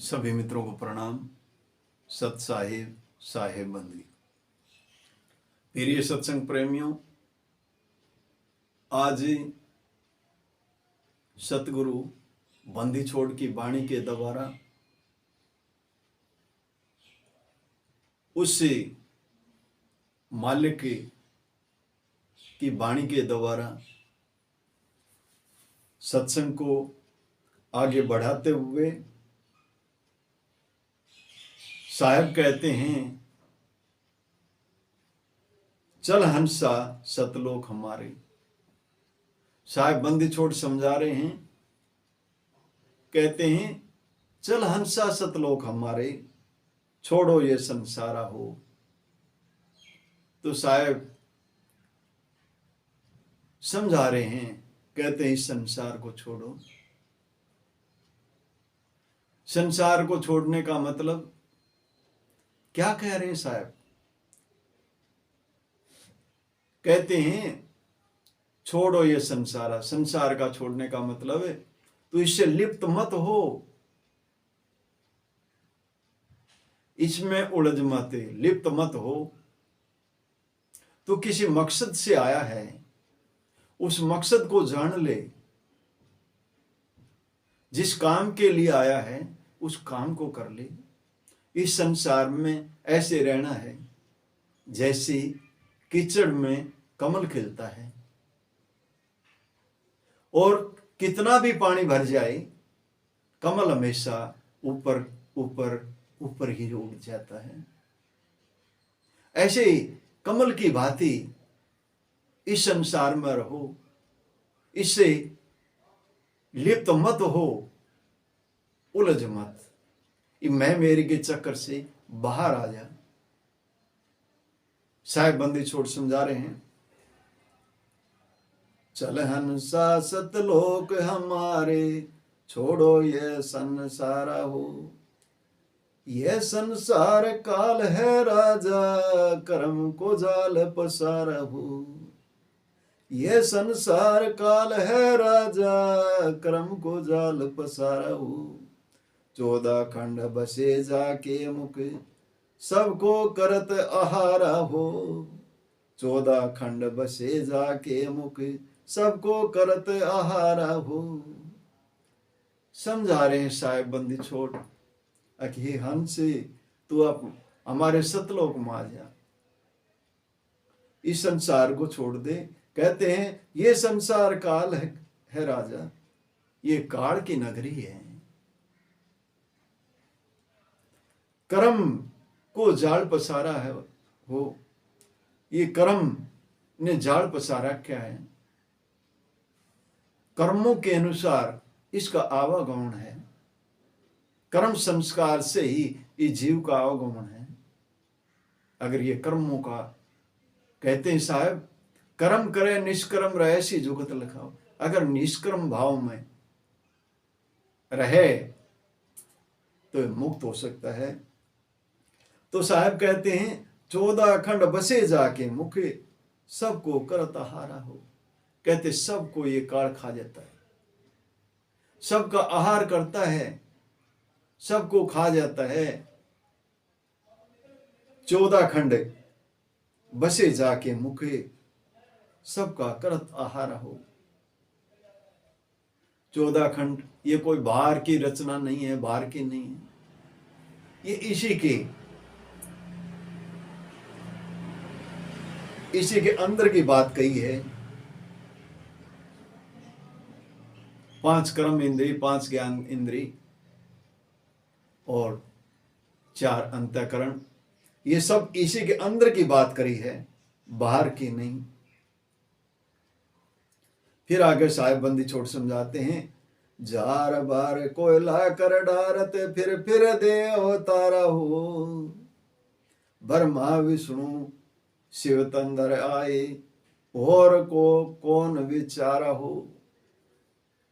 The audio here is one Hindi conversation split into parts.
सभी मित्रों को प्रणाम। सत साहिब साहेब बंदी। प्रिय सत्संग प्रेमियों, आज सतगुरु बंदी छोड़ की वाणी के द्वारा उस मालिक की वाणी के द्वारा सत्संग को आगे बढ़ाते हुए साहब कहते हैं, चल हंसा सतलोक हमारे। साहब बंदी छोड़ समझा रहे हैं, कहते हैं चल हंसा सतलोक हमारे, छोड़ो ये संसारा हो। तो साहब समझा रहे हैं, कहते हैं इस संसार को छोड़ो। संसार को छोड़ने का मतलब क्या कह रहे हैं साहब? कहते हैं छोड़ो ये संसार। संसार का छोड़ने का मतलब है तो इससे लिप्त मत हो, इसमें उलझ मत, लिप्त मत हो। तो किसी मकसद से आया है, उस मकसद को जान ले। जिस काम के लिए आया है उस काम को कर ले। इस संसार में ऐसे रहना है जैसे कीचड़ में कमल खिलता है, और कितना भी पानी भर जाए कमल हमेशा ऊपर ऊपर ऊपर ही उड़ जाता है। ऐसे ही कमल की भांति इस संसार में रहो, इससे लिप्त मत हो, उलझ मत। मैं मेरी के चक्कर से बाहर आ जा। साहब बंदी छोड़ समझा रहे हैं, चल हंसा सतलोक हमारे, छोड़ो ये संसारा हो। ये संसार काल है राजा, कर्म को जाल पसारा हो। ये संसार काल है राजा, कर्म को जाल पसारा हो। 14 खंड बसे जाके मुख, सबको करत आहारा हो। 14 खंड बसे जाके मुख, सबको करत आहारा हो। समझा रहे हैं साहेब बंदी छोड़, अखी हंस तू अब हमारे सतलोक में आ जा, इस संसार को छोड़ दे। कहते हैं ये संसार काल है राजा, ये काल की नगरी है। कर्म को जाल पसारा है हो, ये कर्म ने जाल पसारा क्या है? कर्मों के अनुसार इसका आवागमन है। कर्म संस्कार से ही इस जीव का आवागमन है। अगर ये कर्मों का, कहते हैं साहब, कर्म करे निष्कर्म रहे ऐसी जुगत लिखाओ। अगर निष्कर्म भाव में रहे तो मुक्त हो सकता है। तो साहब कहते हैं 14 खंड बसे जाके मुखे, सबको करत आहारा हो। कहते सबको ये काल खा जाता है, सबका आहार करता है, सबको खा जाता है। 14 खंड बसे जाके मुखे, सबका करत आहारा हो। 14 खंड ये कोई बाहर की रचना नहीं है, बाहर की नहीं है, ये इसी के अंदर की बात कही है। 5 कर्म इंद्री, 5 ज्ञान इंद्री और 4 अंतःकरण, ये सब इसी के अंदर की बात करी है, बाहर की नहीं। फिर आगे साहेब बंदी छोड़ समझाते हैं, जार बार कोयला कर डारत, फिर दे अवतारा हो। ब्रह्मा विष्णु शिव तंदर आए, और को कौन विचारा हो।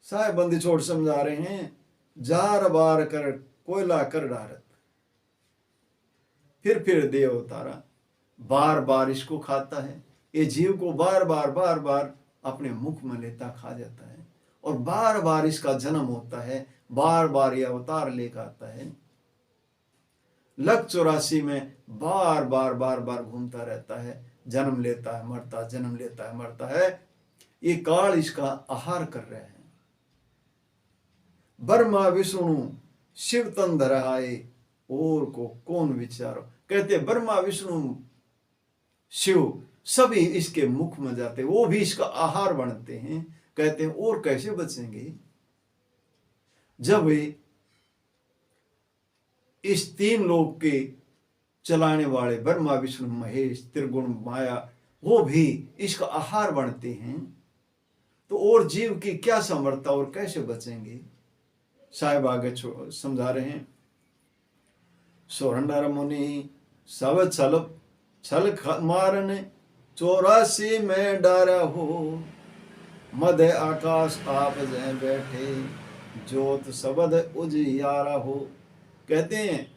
साहेब बंदी छोड़ समझा रहे हैं, जार बार कर कोयला कर डारत, फिर दे अवतारा। बार बार इसको खाता है, ये जीव को बार बार अपने मुख में लेता, खा जाता है, और बार बार इसका जन्म होता है, बार बार ये अवतार लेकर आता है। लख 84 में बार बार बार बार घूमता रहता है, जन्म लेता है मरता, जन्म लेता है मरता है। ये काल इसका आहार कर रहे हैं। ब्रह्मा विष्णु शिव तन धराए, और को कौन विचारो। कहते ब्रह्मा विष्णु शिव सभी इसके मुख में जाते, वो भी इसका आहार बनते हैं। कहते हैं और कैसे बचेंगे जब वे इस 3 लोक के चलाने वाले ब्रह्मा विष्णु महेश त्रिगुण माया वो भी इसका आहार बनते हैं, तो और जीव की क्या समर्थता और कैसे बचेंगे। साहिब आगे समझा रहे हैं। सोरंडर मुनि सब छल मारन 84 में डारा हो, मध्य आकाश आप जय बैठे ज्योत सबद उजियारा हो। कहते हैं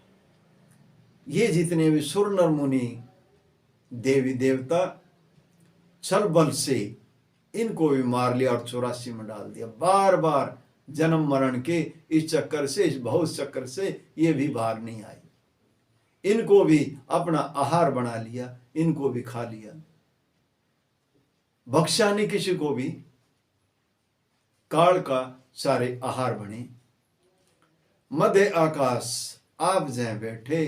ये जितने भी सुर नर मुनि देवी देवता छल बल से इनको भी मार लिया और 84 में डाल दिया। बार बार जन्म मरण के इस चक्कर से, इस बहुत चक्कर से ये भी बाहर नहीं आई। इनको भी अपना आहार बना लिया, इनको भी खा लिया, बख्शा नहीं किसी को भी। काल का सारे आहार बने। मध्य आकाश आप जय बैठे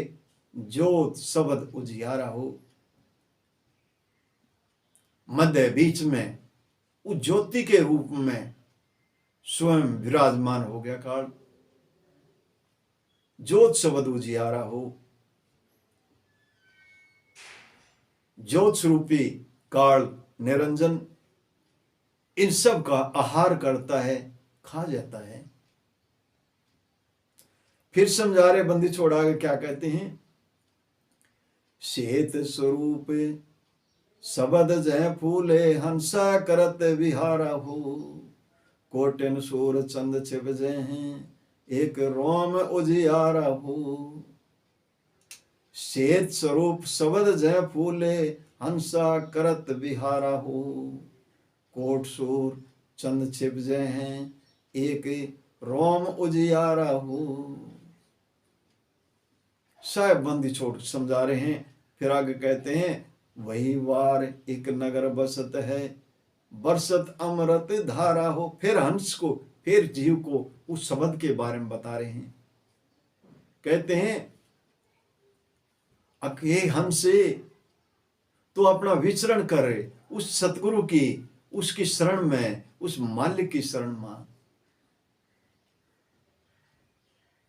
ज्योत सबद उजियारा हो। मध्य बीच में उस ज्योति के रूप में स्वयं विराजमान हो गया काल। ज्योत सबद उजियारा हो। ज्योत स्वरूपी काल निरंजन इन सब का आहार करता है, खा जाता है। फिर समझा रहे बंदी छोड़ा के क्या कहते हैं। शेत स्वरूप सबद जय फूले हंसा करत विहारा हो, कोटिन सूर चंद छिप जय हैं एक रोम उजियारा हो। शेत स्वरूप सबद जय फूले हंसा करत विहारा हो, कोट सूर चंद छिप जय हैं एक रोम उजियारा हो। साहेब बंदी छोड़ समझा रहे हैं। फिर आगे कहते हैं वही वार एक नगर बसत है बरसत अमृत धारा हो। फिर हंस को, फिर जीव को उस शब्द के बारे में बता रहे हैं। कहते हैं ये हंस तो अपना विचरण करे उस सतगुरु की, उसकी शरण में, उस मालिक की शरण में।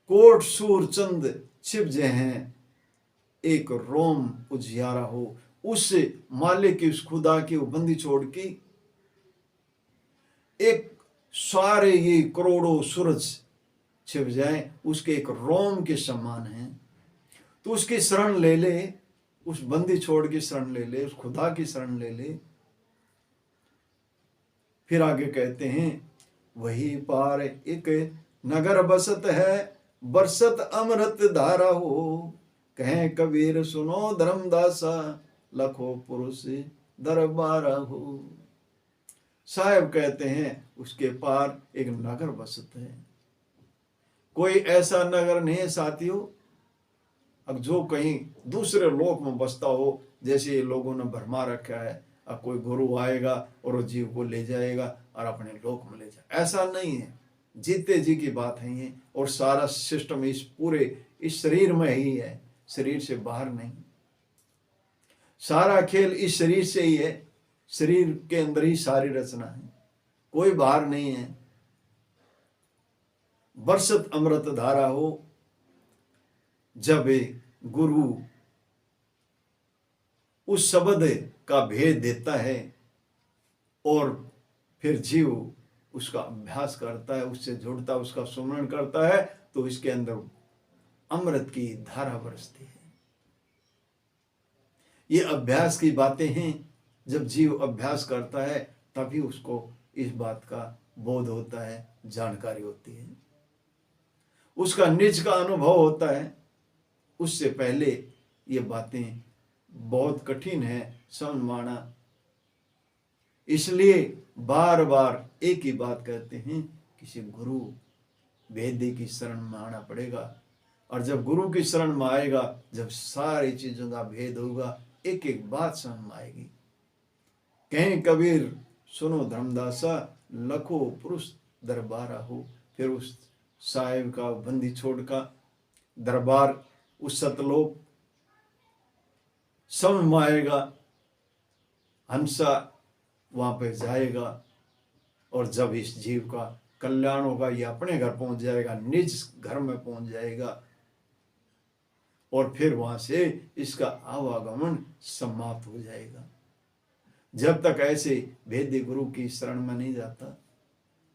कोट सूर चंद छिप जे हैं एक रोम उजियारा हो। उस मालिक की, उस खुदा की वो बंदी छोड़ की एक सारे ये करोड़ों सूरज छिप जाए उसके एक रोम के समान है। तो उसकी शरण ले ले, उस बंदी छोड़ की शरण ले ले, उस खुदा की शरण ले ले। फिर आगे कहते हैं वही पार एक नगर बसत है बरसत अमृत धारा हो, कहें कबीर सुनो धर्मदासा लखो पुरुष दरबारा हो। साहब कहते हैं उसके पार एक नगर बसत है। कोई ऐसा नगर नहीं है साथियों अब जो कहीं दूसरे लोक में बसता हो, जैसे लोगों ने भरमा रखा है अब कोई गुरु आएगा और वो जीव को ले जाएगा और अपने लोक में ले जाएगा। ऐसा नहीं है। जीते जी की बात है ये, और सारा सिस्टम इस पूरे इस शरीर में ही है, शरीर से बाहर नहीं। सारा खेल इस शरीर से ही है, शरीर के अंदर ही सारी रचना है, कोई बाहर नहीं है। बरसत अमृत धारा हो। जब गुरु उस शब्द का भेद देता है और फिर जीव उसका अभ्यास करता है, उससे जुड़ता है, उसका सुमरण करता है, तो इसके अंदर अमृत की धारा बरसती है। ये अभ्यास की बातें हैं। जब जीव अभ्यास करता है तभी उसको इस बात का बोध होता है, जानकारी होती है, उसका निज का अनुभव होता है। उससे पहले ये बातें बहुत कठिन है समझ माना। इसलिए बार बार एक ही बात कहते हैं, किसी गुरु वेदी की शरण में आना पड़ेगा। और जब गुरु की शरण में आएगा, जब सारी चीजों का भेद होगा, एक एक बात समझ में आएगी। कहें कबीर सुनो धर्मदासा, लखो पुरुष दरबारा हो। फिर उस साहिब का बंदी छोड़ का दरबार, उस सतलोक समझ में आएगा, हंसा वहां पे जाएगा। और जब इस जीव का कल्याण होगा, ये अपने घर पहुंच जाएगा, निज घर में पहुंच जाएगा। और फिर वहां से इसका आवागमन समाप्त हो जाएगा। जब तक ऐसे भेद्य गुरु की शरण में नहीं जाता,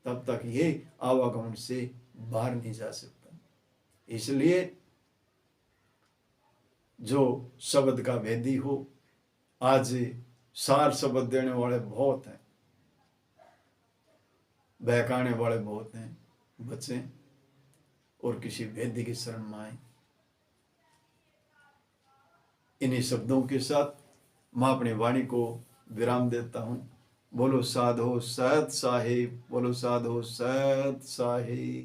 तब तक ये आवागमन से बाहर नहीं जा सकता। इसलिए जो शब्द का भेदी हो, आज सार शब्द देने वाले बहुत हैं, बहकाने वाले बहुत हैं, बच्चे और किसी भेदी की शरण में आए। इन्हीं शब्दों के साथ मैं अपनी वाणी को विराम देता हूँ। बोलो साधो सत साहिब, बोलो साधो सत साहिब।